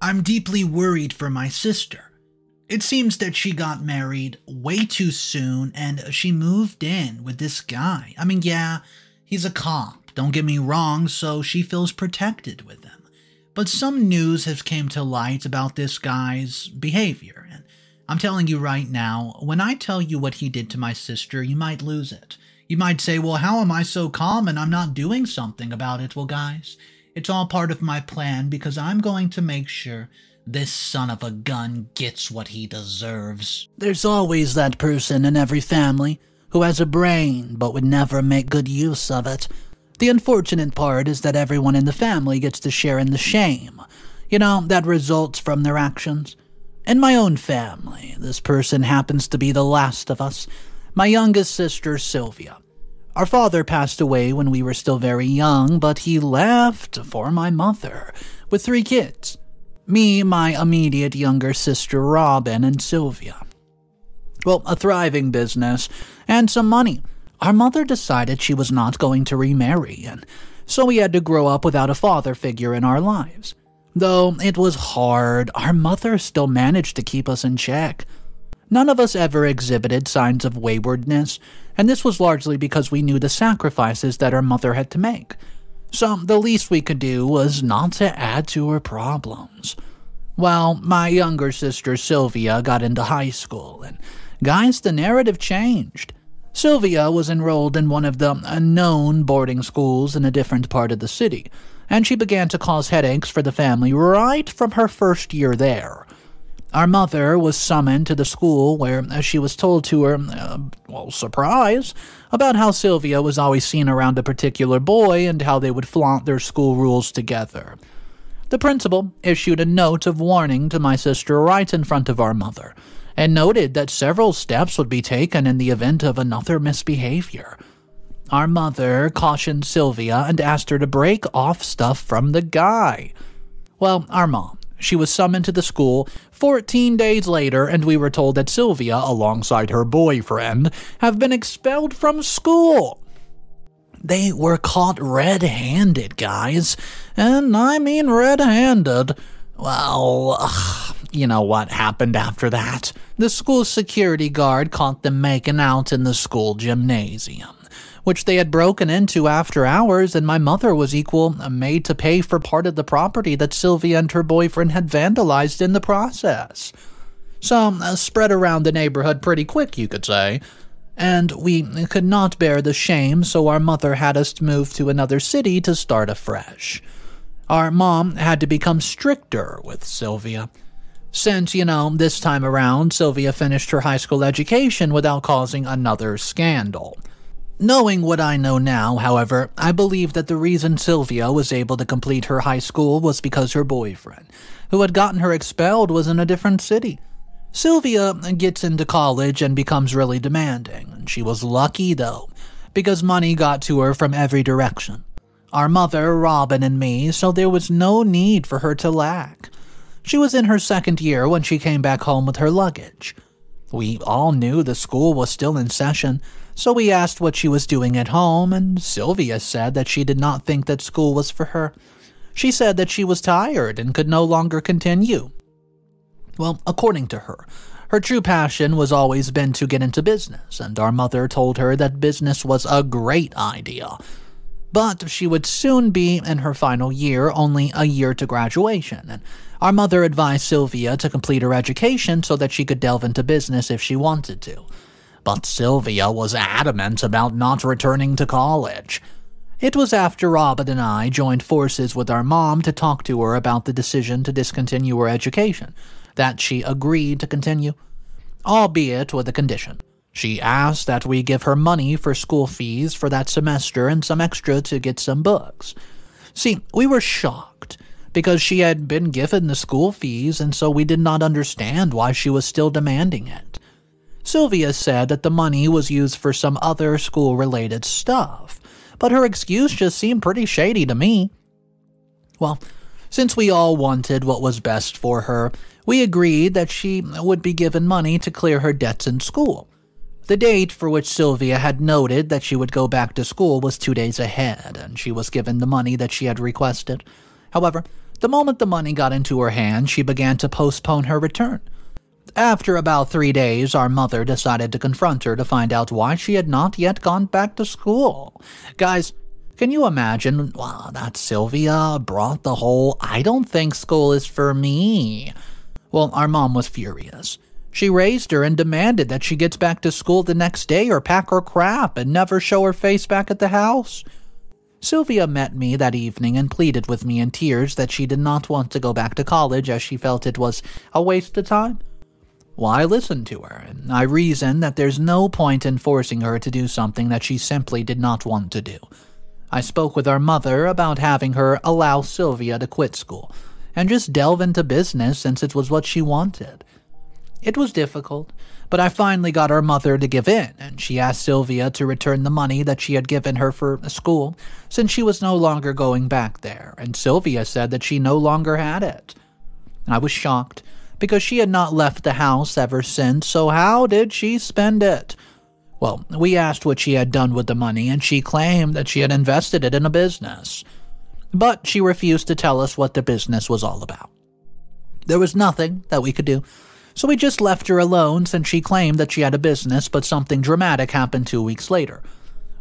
I'm deeply worried for my sister. It seems that she got married way too soon and she moved in with this guy. I mean, yeah, he's a cop, don't get me wrong, so she feels protected with him. But some news has came to light about this guy's behavior, and I'm telling you right now, when I tell you what he did to my sister, you might lose it. You might say, well, how am I so calm and I'm not doing something about it? Well, guys, it's all part of my plan because I'm going to make sure this son of a gun gets what he deserves. There's always that person in every family who has a brain but would never make good use of it. The unfortunate part is that everyone in the family gets to share in the shame, that results from their actions. In my own family, this person happens to be the last of us, my youngest sister, Silvia. Our father passed away when we were still very young, but he left for my mother with 3 kids. Me, my immediate younger sister, Robin, and Silvia. Well, a thriving business and some money. Our mother decided she was not going to remarry, and so we had to grow up without a father figure in our lives. Though it was hard, our mother still managed to keep us in check. None of us ever exhibited signs of waywardness, and this was largely because we knew the sacrifices that our mother had to make. So the least we could do was not to add to her problems. Well, my younger sister Silvia got into high school, and guys, the narrative changed. Silvia was enrolled in one of the known boarding schools in a different part of the city, and she began to cause headaches for the family right from her first year there. Our mother was summoned to the school where she was told to her, surprise, about how Silvia was always seen around a particular boy and how they would flaunt their school rules together. The principal issued a note of warning to my sister right in front of our mother, and noted that several steps would be taken in the event of another misbehavior. Our mother cautioned Silvia and asked her to break off stuff from the guy. Well, our mom, she was summoned to the school 14 days later, and we were told that Silvia, alongside her boyfriend, have been expelled from school. They were caught red-handed, guys, and I mean red-handed. Well, you know what happened after that? The school security guard caught them making out in the school gymnasium, which they had broken into after hours, and my mother was made to pay for part of the property that Silvia and her boyfriend had vandalized in the process. So, spread around the neighborhood pretty quick, you could say. And we could not bear the shame, so our mother had us move to another city to start afresh. Our mom had to become stricter with Silvia. Since, this time around, Silvia finished her high school education without causing another scandal. Knowing what I know now, however, I believe that the reason Silvia was able to complete her high school was because her boyfriend, who had gotten her expelled, was in a different city. Silvia gets into college and becomes really demanding. She was lucky, though, because money got to her from every direction. Our mother, Robin, and me, so there was no need for her to lack. She was in her 2nd year when she came back home with her luggage. We all knew the school was still in session, so we asked what she was doing at home, and Silvia said that she did not think that school was for her. She said that she was tired and could no longer continue. Well, according to her, her true passion was always been to get into business, and our mother told her that business was a great idea. But she would soon be in her final year, only a year to graduation, and our mother advised Silvia to complete her education so that she could delve into business if she wanted to. But Silvia was adamant about not returning to college. It was after Robin and I joined forces with our mom to talk to her about the decision to discontinue her education that she agreed to continue, albeit with a condition. She asked that we give her money for school fees for that semester and some extra to get some books. See, we were shocked because she had been given the school fees, and so we did not understand why she was still demanding it. Silvia said that the money was used for some other school-related stuff, but her excuse just seemed pretty shady to me. Well, since we all wanted what was best for her, we agreed that she would be given money to clear her debts in school. The date for which Silvia had noted that she would go back to school was 2 days ahead, and she was given the money that she had requested. However, The moment the money got into her hand, she began to postpone her return. After about 3 days, our mother decided to confront her to find out why she had not yet gone back to school. Guys, can you imagine that Silvia brought the whole "I don't think school is for me"? Well, our mom was furious. She raised her and demanded that she gets back to school the next day or pack her crap and never show her face back at the house. Silvia met me that evening and pleaded with me in tears that she did not want to go back to college as she felt it was a waste of time. Well, I listened to her, and I reasoned that there's no point in forcing her to do something that she simply did not want to do. I spoke with our mother about having her allow Silvia to quit school and just delve into business since it was what she wanted. It was difficult, but I finally got our mother to give in, and she asked Silvia to return the money that she had given her for school since she was no longer going back there, and Silvia said that she no longer had it. I was shocked, because she had not left the house ever since, so how did she spend it? Well, we asked what she had done with the money, and she claimed that she had invested it in a business. But she refused to tell us what the business was all about. There was nothing that we could do, so we just left her alone since she claimed that she had a business, but something dramatic happened 2 weeks later.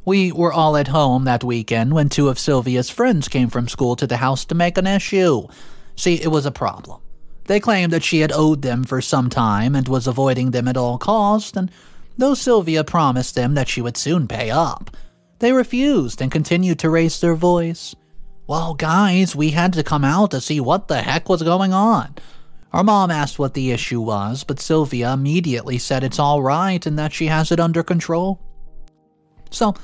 We were all at home that weekend when 2 of Silvia's friends came from school to the house to make an issue. See, it was a problem. They claimed that she had owed them for some time and was avoiding them at all costs, and though Silvia promised them that she would soon pay up, they refused and continued to raise their voice. Well, guys, we had to come out to see what the heck was going on. Our mom asked what the issue was, but Silvia immediately said it's all right and that she has it under control. So,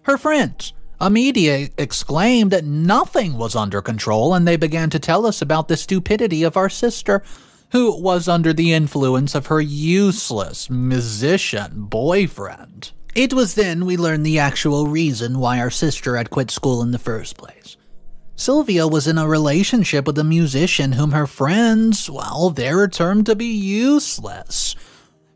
her friends immediately exclaimed that nothing was under control, and they began to tell us about the stupidity of our sister, who was under the influence of her useless musician boyfriend. It was then we learned the actual reason why our sister had quit school in the first place. Silvia was in a relationship with a musician whom her friends, they termed to be useless.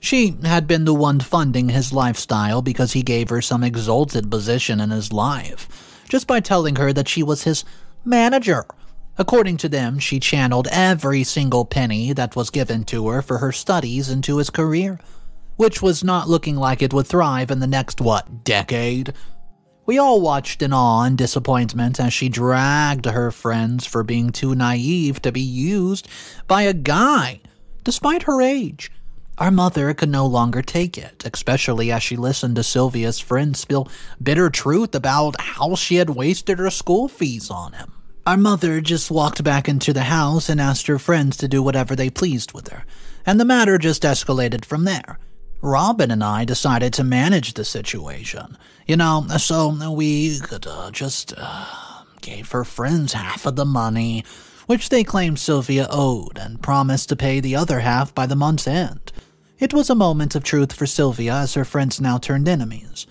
She had been the one funding his lifestyle because he gave her some exalted position in his life, just by telling her that she was his manager. According to them, she channeled every single penny that was given to her for her studies into his career, which was not looking like it would thrive in the next, decade? We all watched in awe and disappointment as she dragged her friends for being too naive to be used by a guy, despite her age. Our mother could no longer take it, especially as she listened to Silvia's friends spill bitter truth about how she had wasted her school fees on him. Our mother just walked back into the house and asked her friends to do whatever they pleased with her, and the matter just escalated from there. Robin and I decided to manage the situation, so we could gave her friends half of the money, which they claimed Silvia owed, and promised to pay the other half by the month's end. It was a moment of truth for Silvia, as her friends now turned enemies.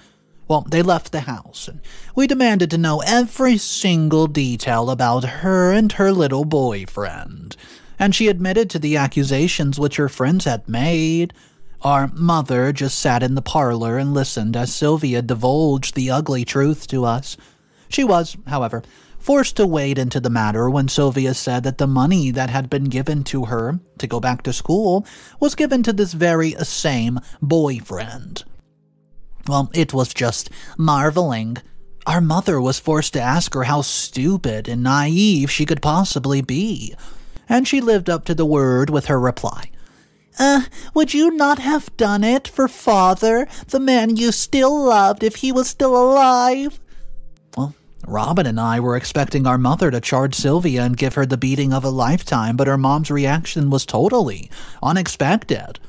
Well, they left the house, and we demanded to know every single detail about her and her little boyfriend, and she admitted to the accusations which her friends had made. Our mother just sat in the parlor and listened as Silvia divulged the ugly truth to us. She was, however, forced to wade into the matter when Silvia said that the money that had been given to her to go back to school was given to this very same boyfriend. Well, it was just marveling. Our mother was forced to ask her how stupid and naive she could possibly be, and she lived up to the word with her reply. Would you not have done it for father, the man you still loved, if he was still alive? Well, Robin and I were expecting our mother to charge Silvia and give her the beating of a lifetime, but her mom's reaction was totally unexpected.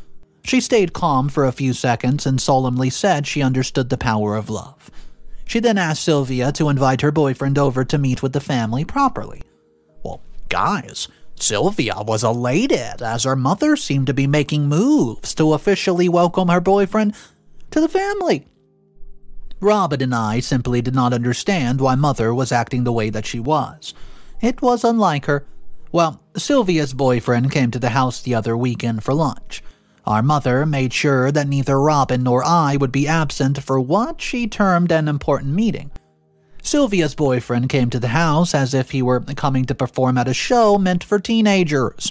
She stayed calm for a few seconds and solemnly said she understood the power of love. She then asked Silvia to invite her boyfriend over to meet with the family properly. Well, guys, Silvia was elated as her mother seemed to be making moves to officially welcome her boyfriend to the family. Robin and I simply did not understand why Mother was acting the way that she was. It was unlike her. Well, Silvia's boyfriend came to the house the other weekend for lunch. Our mother made sure that neither Robin nor I would be absent for what she termed an important meeting. Silvia's boyfriend came to the house as if he were coming to perform at a show meant for teenagers.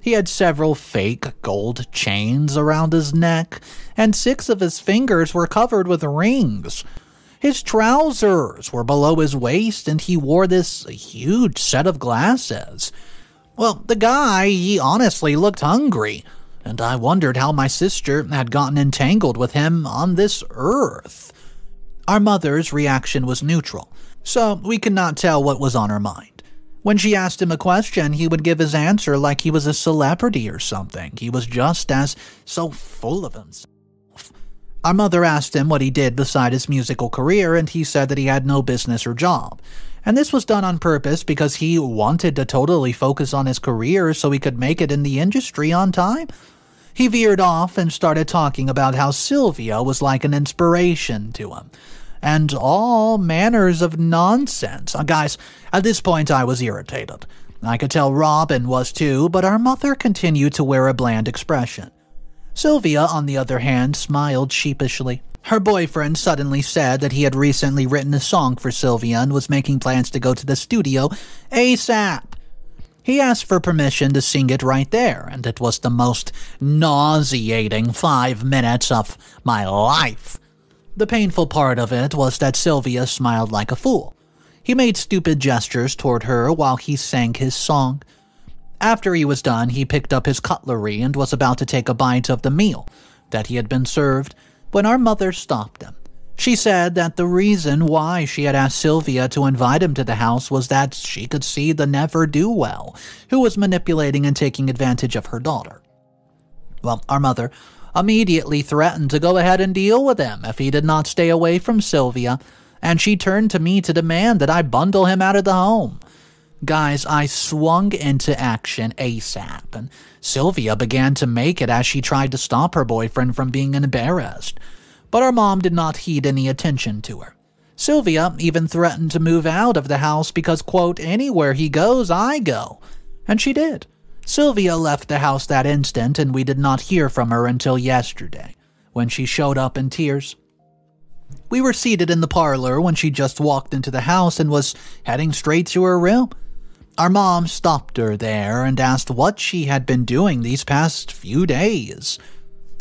He had several fake gold chains around his neck, and 6 of his fingers were covered with rings. His trousers were below his waist, and he wore this huge set of glasses. Well, the guy, he honestly looked hungry, and I wondered how my sister had gotten entangled with him on this earth. Our mother's reaction was neutral, so we could not tell what was on her mind. When she asked him a question, he would give his answer like he was a celebrity or something. He was just as so full of himself. Our mother asked him what he did beside his musical career, and he said that he had no business or job. And this was done on purpose because he wanted to totally focus on his career so he could make it in the industry on time. He veered off and started talking about how Silvia was like an inspiration to him. And all manners of nonsense. Guys, at this point I was irritated. I could tell Robin was too, but our mother continued to wear a bland expression. Silvia, on the other hand, smiled sheepishly. Her boyfriend suddenly said that he had recently written a song for Silvia and was making plans to go to the studio ASAP. He asked for permission to sing it right there, and it was the most nauseating 5 minutes of my life. The painful part of it was that Silvia smiled like a fool. He made stupid gestures toward her while he sang his song. After he was done, he picked up his cutlery and was about to take a bite of the meal that he had been served when our mother stopped him. She said that the reason why she had asked Silvia to invite him to the house was that she could see the never-do-well, who was manipulating and taking advantage of her daughter. Well, our mother immediately threatened to go ahead and deal with him if he did not stay away from Silvia, and she turned to me to demand that I bundle him out of the home. Guys, I swung into action ASAP, and Silvia began to make it as she tried to stop her boyfriend from being embarrassed. But our mom did not heed any attention to her. Silvia even threatened to move out of the house because, quote, anywhere he goes, I go. And she did. Silvia left the house that instant, and we did not hear from her until yesterday, when she showed up in tears. We were seated in the parlor when she just walked into the house and was heading straight to her room. Our mom stopped her there and asked what she had been doing these past few days.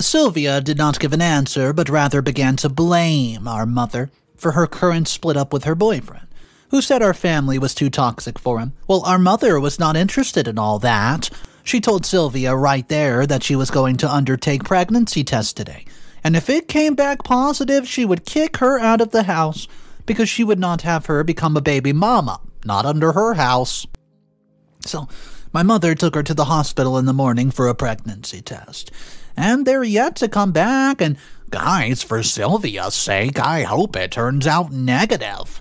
Silvia did not give an answer, but rather began to blame our mother for her current split up with her boyfriend, who said our family was too toxic for him. Well, our mother was not interested in all that. She told Silvia right there that she was going to undertake pregnancy tests today, and if it came back positive, she would kick her out of the house because she would not have her become a baby mama, not under her house. So, my mother took her to the hospital in the morning for a pregnancy test. And they're yet to come back, and guys, for Silvia's sake, I hope it turns out negative.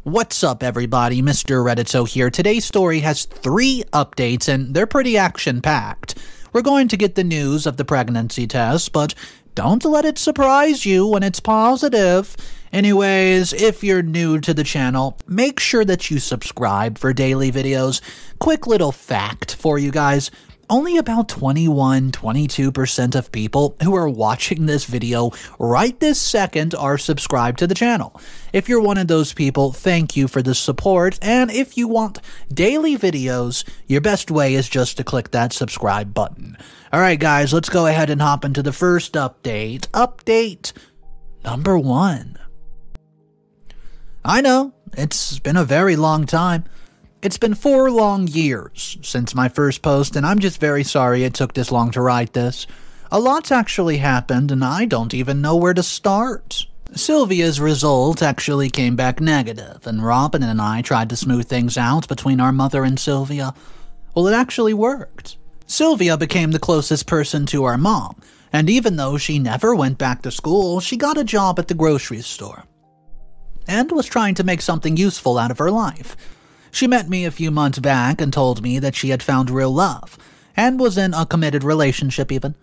What's up, everybody? Mr. Reddito here. Today's story has 3 updates, and they're pretty action-packed. We're going to get the news of the pregnancy test, but don't let it surprise you when it's positive. Anyways, if you're new to the channel, make sure that you subscribe for daily videos. Quick little fact for you guys. Only about 21-22% of people who are watching this video right this second are subscribed to the channel. If you're one of those people, thank you for the support, and if you want daily videos, your best way is just to click that subscribe button. Alright guys, let's go ahead and hop into the first update. Update number 1. I know, it's been a very long time. It's been 4 long years since my first post, and I'm just very sorry it took this long to write this. A lot's actually happened, and I don't even know where to start. Silvia's result actually came back negative, and Robin and I tried to smooth things out between our mother and Silvia. Well, it actually worked. Silvia became the closest person to our mom, and even though she never went back to school, she got a job at the grocery store and was trying to make something useful out of her life. She met me a few months back and told me that she had found real love, and was in a committed relationship even.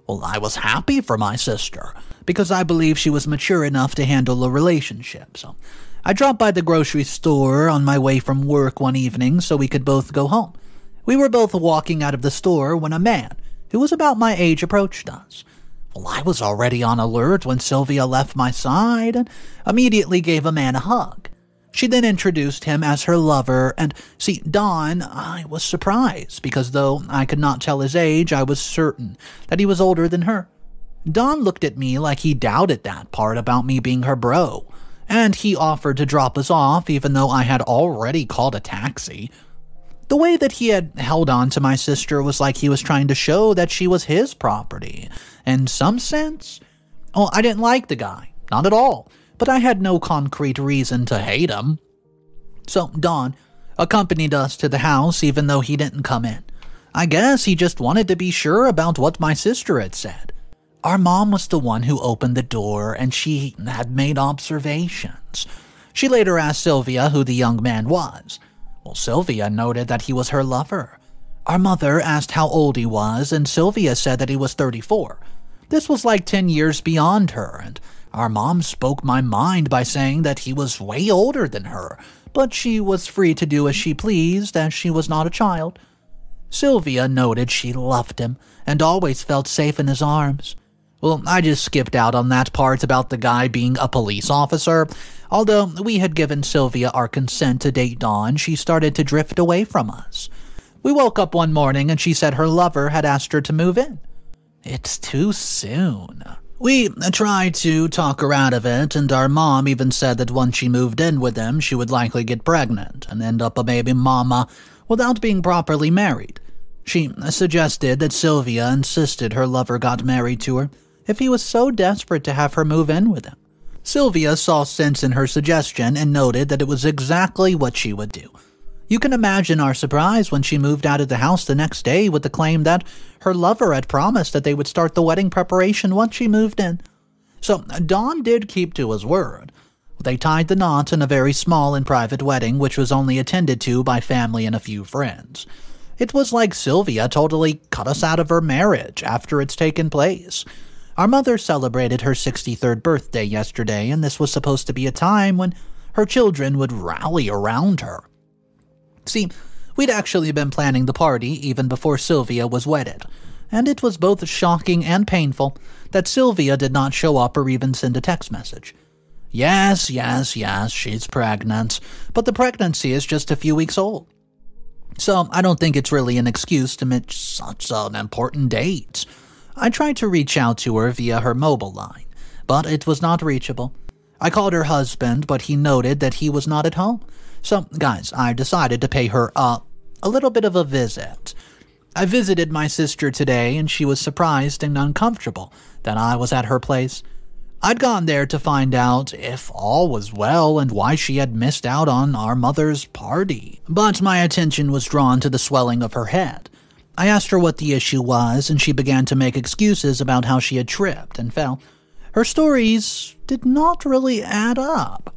Well, I was happy for my sister, because I believe she was mature enough to handle a relationship, so I dropped by the grocery store on my way from work one evening so we could both go home. We were both walking out of the store when a man, who was about my age, approached us. Well, I was already on alert when Silvia left my side and immediately gave a man a hug. She then introduced him as her lover, and see, Don, I was surprised, because though I could not tell his age, I was certain that he was older than her. Don looked at me like he doubted that part about me being her bro, and he offered to drop us off even though I had already called a taxi. The way that he had held on to my sister was like he was trying to show that she was his property. In some sense, well, I didn't like the guy, not at all, but I had no concrete reason to hate him. So Don accompanied us to the house even though he didn't come in. I guess he just wanted to be sure about what my sister had said. Our mom was the one who opened the door, and she had made observations. She later asked Silvia who the young man was. Well, Silvia noted that he was her lover. Our mother asked how old he was, and Silvia said that he was 34. This was like 10 years beyond her, and our mom spoke my mind by saying that he was way older than her, but she was free to do as she pleased, as she was not a child. Silvia noted she loved him and always felt safe in his arms. Well, I just skipped out on that part about the guy being a police officer. Although we had given Silvia our consent to date Dawn, she started to drift away from us. We woke up one morning and she said her lover had asked her to move in. It's too soon. We tried to talk her out of it, and our mom even said that once she moved in with him, she would likely get pregnant and end up a baby mama without being properly married. She suggested that Silvia insisted her lover got married to her if he was so desperate to have her move in with him. Silvia saw sense in her suggestion and noted that it was exactly what she would do. You can imagine our surprise when she moved out of the house the next day with the claim that her lover had promised that they would start the wedding preparation once she moved in. So Don did keep to his word. They tied the knot in a very small and private wedding, which was only attended to by family and a few friends. It was like Silvia totally cut us out of her marriage after it's taken place. Our mother celebrated her 63rd birthday yesterday, and this was supposed to be a time when her children would rally around her. See, we'd actually been planning the party even before Silvia was wedded, and it was both shocking and painful that Silvia did not show up or even send a text message. Yes, she's pregnant, but the pregnancy is just a few weeks old. So I don't think it's really an excuse to miss such an important date. I tried to reach out to her via her mobile line, but it was not reachable. I called her husband, but he noted that he was not at home. So, guys, I decided to pay her a little bit of a visit. I visited my sister today, and she was surprised and uncomfortable that I was at her place. I'd gone there to find out if all was well and why she had missed out on our mother's party. But my attention was drawn to the swelling of her head. I asked her what the issue was, and she began to make excuses about how she had tripped and fell. Her stories did not really add up.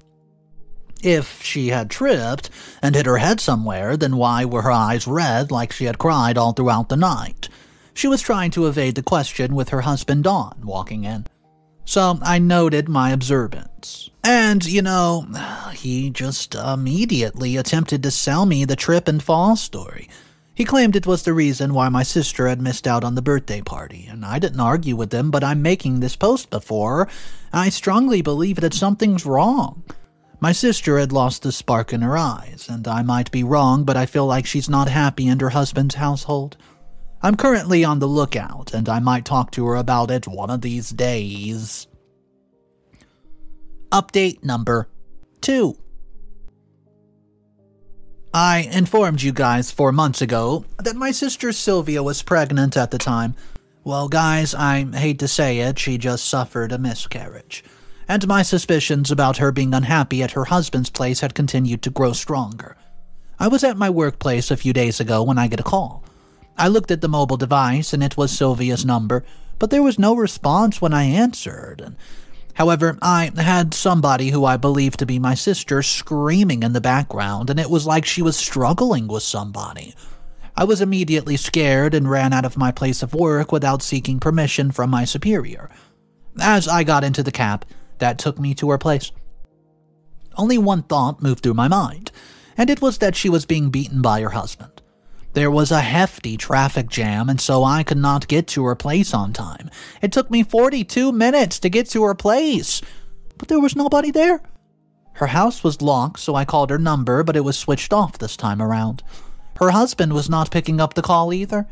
If she had tripped and hit her head somewhere, then why were her eyes red like she had cried all throughout the night? She was trying to evade the question with her husband Don walking in. So I noted my observance. And, he just immediately attempted to sell me the trip and fall story. He claimed it was the reason why my sister had missed out on the birthday party, and I didn't argue with him, but I'm making this post before. I strongly believe that something's wrong. My sister had lost the spark in her eyes, and I might be wrong, but I feel like she's not happy in her husband's household. I'm currently on the lookout, and I might talk to her about it one of these days. Update number 2. I informed you guys 4 months ago that my sister Silvia was pregnant at the time. Well, guys, I hate to say it, she just suffered a miscarriage. And my suspicions about her being unhappy at her husband's place had continued to grow stronger. I was at my workplace a few days ago when I get a call. I looked at the mobile device and it was Silvia's number, but there was no response when I answered. However, I had somebody who I believed to be my sister screaming in the background, and it was like she was struggling with somebody. I was immediately scared and ran out of my place of work without seeking permission from my superior. As I got into the cab, that took me to her place. Only one thought moved through my mind, and it was that she was being beaten by her husband. There was a hefty traffic jam, and so I could not get to her place on time. It took me 42 minutes to get to her place, but there was nobody there. Her house was locked, so I called her number, but it was switched off this time around. Her husband was not picking up the call either,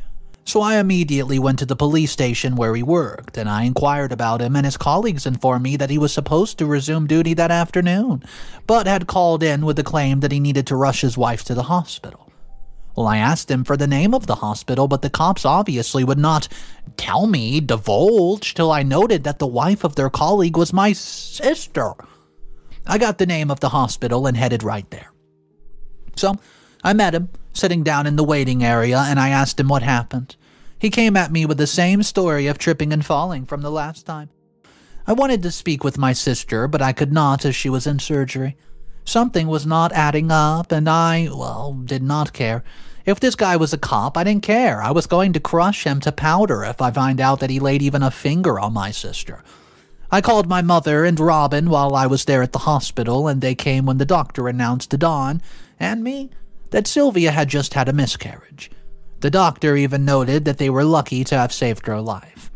so I immediately went to the police station where he worked, and I inquired about him, and his colleagues informed me that he was supposed to resume duty that afternoon, but had called in with the claim that he needed to rush his wife to the hospital. Well, I asked him for the name of the hospital, but the cops obviously would not divulge, till I noted that the wife of their colleague was my sister. I got the name of the hospital and headed right there. So, I met him, sitting down in the waiting area, and I asked him what happened. He came at me with the same story of tripping and falling from the last time. I wanted to speak with my sister, but I could not as she was in surgery. Something was not adding up, and I did not care. If this guy was a cop, I didn't care. I was going to crush him to powder if I find out that he laid even a finger on my sister. I called my mother and Robin while I was there at the hospital, and they came when the doctor announced to Dawn and me that Silvia had just had a miscarriage. The doctor even noted that they were lucky to have saved her life.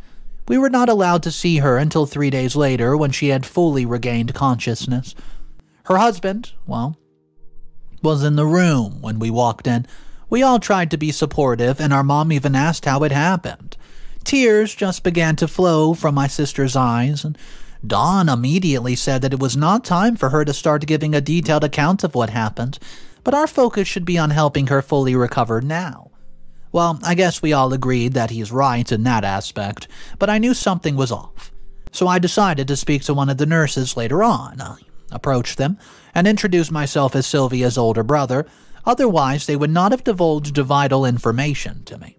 We were not allowed to see her until 3 days later when she had fully regained consciousness. Her husband, was in the room when we walked in. We all tried to be supportive, and our mom even asked how it happened. Tears just began to flow from my sister's eyes, and Dawn immediately said that it was not time for her to start giving a detailed account of what happened, but our focus should be on helping her fully recover now. Well, I guess we all agreed that he's right in that aspect, but I knew something was off. So I decided to speak to one of the nurses later on. I approached them and introduced myself as Silvia's older brother. Otherwise, they would not have divulged vital information to me.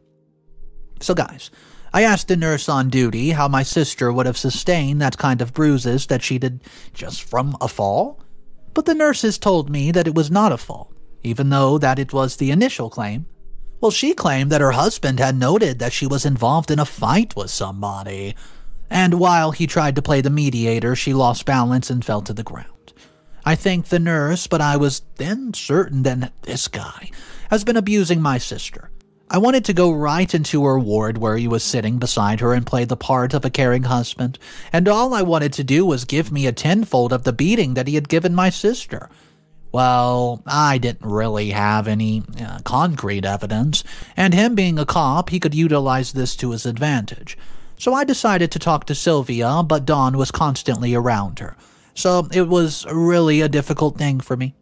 So guys, I asked the nurse on duty how my sister would have sustained that kind of bruises that she did just from a fall, but the nurses told me that it was not a fall, even though that it was the initial claim. Well, she claimed that her husband had noted that she was involved in a fight with somebody, and while he tried to play the mediator, she lost balance and fell to the ground. I thanked the nurse, but I was then certain that this guy has been abusing my sister. I wanted to go right into her ward where he was sitting beside her and play the part of a caring husband, and all I wanted to do was give me a tenfold of the beating that he had given my sister. Well, I didn't really have any concrete evidence, and him being a cop, he could utilize this to his advantage. So I decided to talk to Silvia, but Dawn was constantly around her. So it was really a difficult thing for me.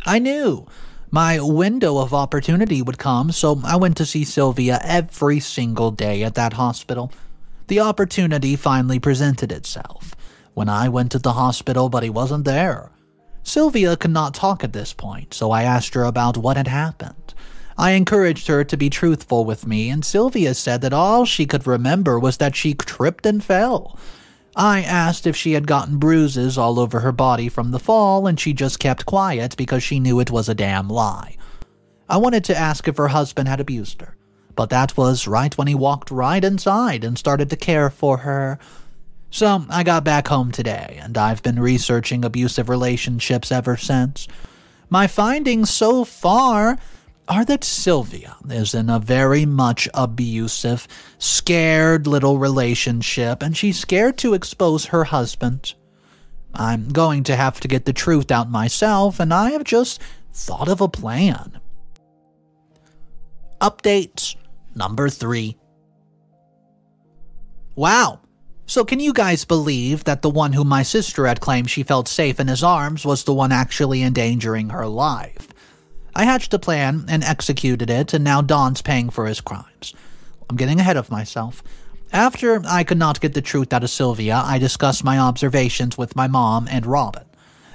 I knew my window of opportunity would come, so I went to see Silvia every single day at that hospital. The opportunity finally presented itself when I went to the hospital, but he wasn't there. Silvia could not talk at this point, so I asked her about what had happened. I encouraged her to be truthful with me, and Silvia said that all she could remember was that she tripped and fell. I asked if she had gotten bruises all over her body from the fall, and she just kept quiet because she knew it was a damn lie. I wanted to ask if her husband had abused her, but that was right when he walked right inside and started to care for her. So I got back home today, and I've been researching abusive relationships ever since. My findings so far are that Silvia is in a very much abusive, scared little relationship, and she's scared to expose her husband. I'm going to have to get the truth out myself, and I have just thought of a plan. Update number 3. Wow. So can you guys believe that the one whom my sister had claimed she felt safe in his arms was the one actually endangering her life? I hatched a plan and executed it, and now Don's paying for his crimes. I'm getting ahead of myself. After I could not get the truth out of Silvia, I discussed my observations with my mom and Robin,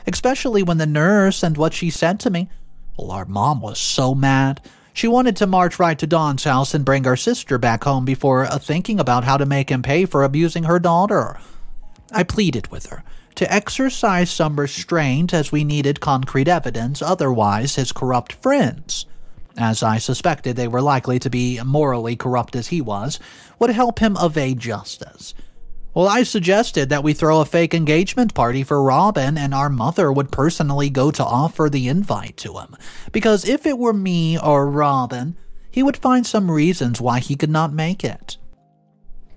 especially when the nurse and what she said to me. Well, our mom was so mad. She wanted to march right to Don's house and bring our sister back home before thinking about how to make him pay for abusing her daughter. I pleaded with her to exercise some restraint as we needed concrete evidence, otherwise his corrupt friends, as I suspected they were likely to be morally corrupt as he was, would help him evade justice. Well, I suggested that we throw a fake engagement party for Robin and our mother would personally go to offer the invite to him. Because if it were me or Robin, he would find some reasons why he could not make it.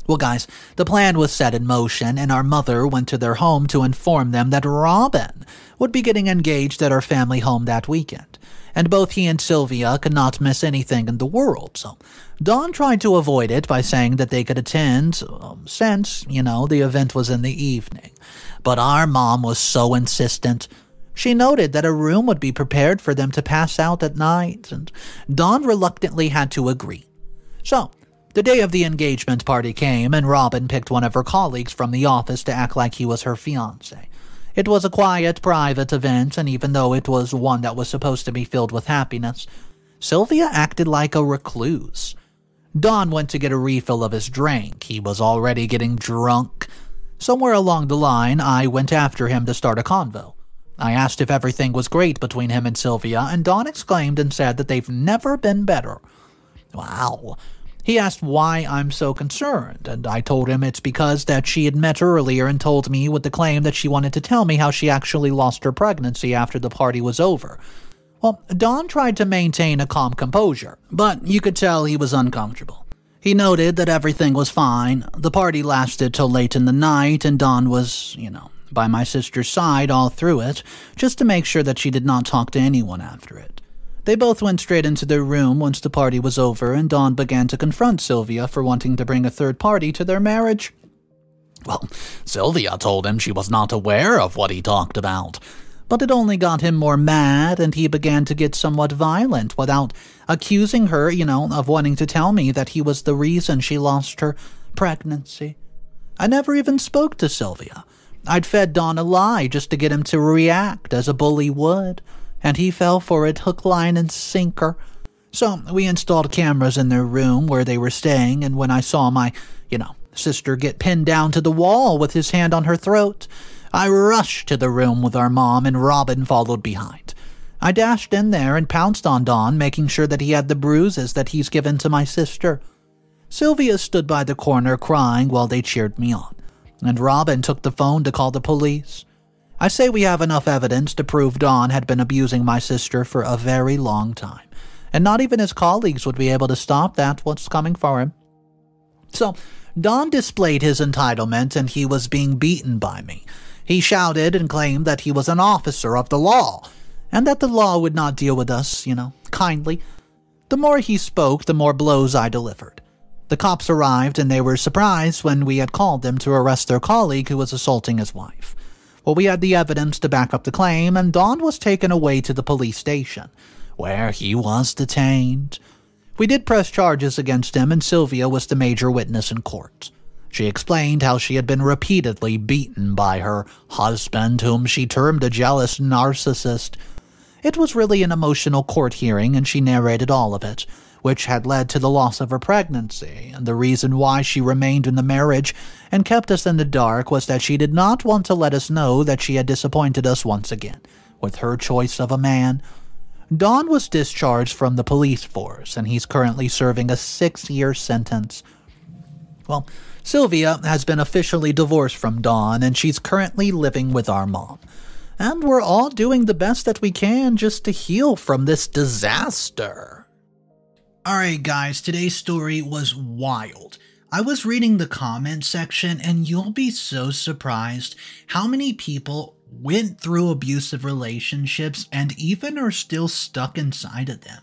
Well, guys, the plan was set in motion, and our mother went to their home to inform them that Robin would be getting engaged at our family home that weekend, and both he and Silvia could not miss anything in the world, so Dawn tried to avoid it by saying that they could attend since, the event was in the evening. But our mom was so insistent. She noted that a room would be prepared for them to pass out at night, and Dawn reluctantly had to agree. So, the day of the engagement party came, and Robin picked one of her colleagues from the office to act like he was her fiancé. It was a quiet, private event, and even though it was one that was supposed to be filled with happiness, Silvia acted like a recluse. Don went to get a refill of his drink. He was already getting drunk. Somewhere along the line, I went after him to start a convo. I asked if everything was great between him and Silvia, and Don exclaimed and said that they've never been better. Wow. He asked why I'm so concerned, and I told him it's because that she had met earlier and told me with the claim that she wanted to tell me how she actually lost her pregnancy after the party was over. Well, Don tried to maintain a calm composure, but you could tell he was uncomfortable. He noted that everything was fine. The party lasted till late in the night, and Don was, by my sister's side all through it, just to make sure that she did not talk to anyone after it. They both went straight into their room once the party was over, and Dawn began to confront Silvia for wanting to bring a third party to their marriage. Well, Silvia told him she was not aware of what he talked about, but it only got him more mad, and he began to get somewhat violent without accusing her, of wanting to tell me that he was the reason she lost her pregnancy. I never even spoke to Silvia. I'd fed Dawn a lie just to get him to react as a bully would, and he fell for it hook, line, and sinker. So we installed cameras in their room where they were staying, and when I saw my, sister get pinned down to the wall with his hand on her throat, I rushed to the room with our mom, and Robin followed behind. I dashed in there and pounced on Don, making sure that he had the bruises that he's given to my sister. Silvia stood by the corner crying while they cheered me on, and Robin took the phone to call the police. I say we have enough evidence to prove Don had been abusing my sister for a very long time, and not even his colleagues would be able to stop what's coming for him. So, Don displayed his entitlement, and he was being beaten by me. He shouted and claimed that he was an officer of the law, and that the law would not deal with us, kindly. The more he spoke, the more blows I delivered. The cops arrived, and they were surprised when we had called them to arrest their colleague who was assaulting his wife. Well, we had the evidence to back up the claim, and Don was taken away to the police station, where he was detained. We did press charges against him, and Silvia was the major witness in court. She explained how she had been repeatedly beaten by her husband, whom she termed a jealous narcissist. It was really an emotional court hearing, and she narrated all of it, which had led to the loss of her pregnancy, and the reason why she remained in the marriage and kept us in the dark was that she did not want to let us know that she had disappointed us once again, with her choice of a man. Don was discharged from the police force, and he's currently serving a 6-year sentence. Well, Silvia has been officially divorced from Don, and she's currently living with our mom. And we're all doing the best that we can just to heal from this disaster. Alright guys, today's story was wild. I was reading the comment section, and you'll be so surprised how many people went through abusive relationships and even are still stuck inside of them.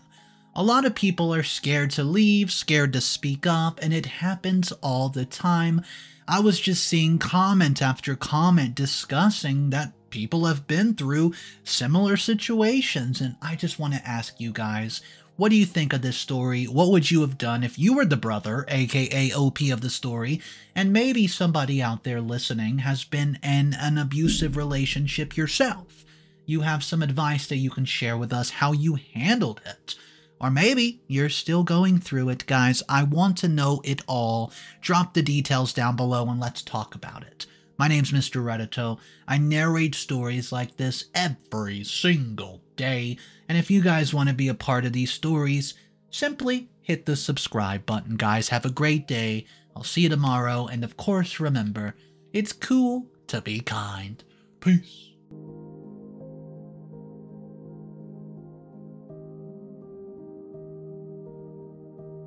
A lot of people are scared to leave, scared to speak up, and it happens all the time. I was just seeing comment after comment discussing that people have been through similar situations, and I just want to ask you guys, what do you think of this story? What would you have done if you were the brother, aka OP of the story, and maybe somebody out there listening has been in an abusive relationship yourself? You have some advice that you can share with us how you handled it. Or maybe you're still going through it, guys. I want to know it all. Drop the details down below and let's talk about it. My name's Mr. Reddito. I narrate stories like this every single day, and if you guys want to be a part of these stories, simply hit the subscribe button, guys. Have a great day. I'll see you tomorrow, and of course remember, it's cool to be kind. Peace.